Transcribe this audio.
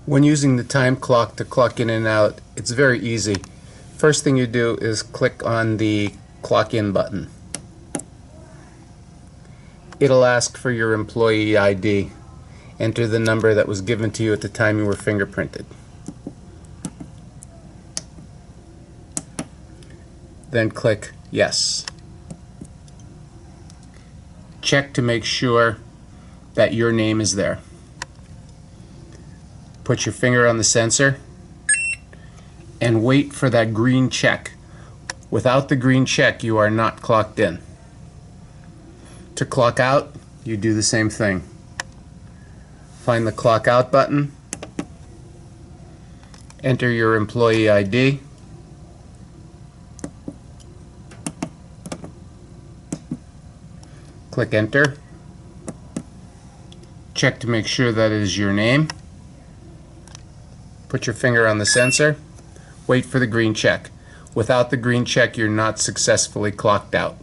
When using the time clock to clock in and out, it's very easy. First thing you do is click on the clock in button. It'll ask for your employee ID. Enter the number that was given to you at the time you were fingerprinted. Then click Yes. Check to make sure that your name is there. Put your finger on the sensor and wait for that green check. Without the green check, you are not clocked in. To clock out, you do the same thing. Find the clock out button, enter your employee ID, click enter, check to make sure that it is your name, put your finger on the sensor, wait for the green check. Without the green check, you're not successfully clocked out.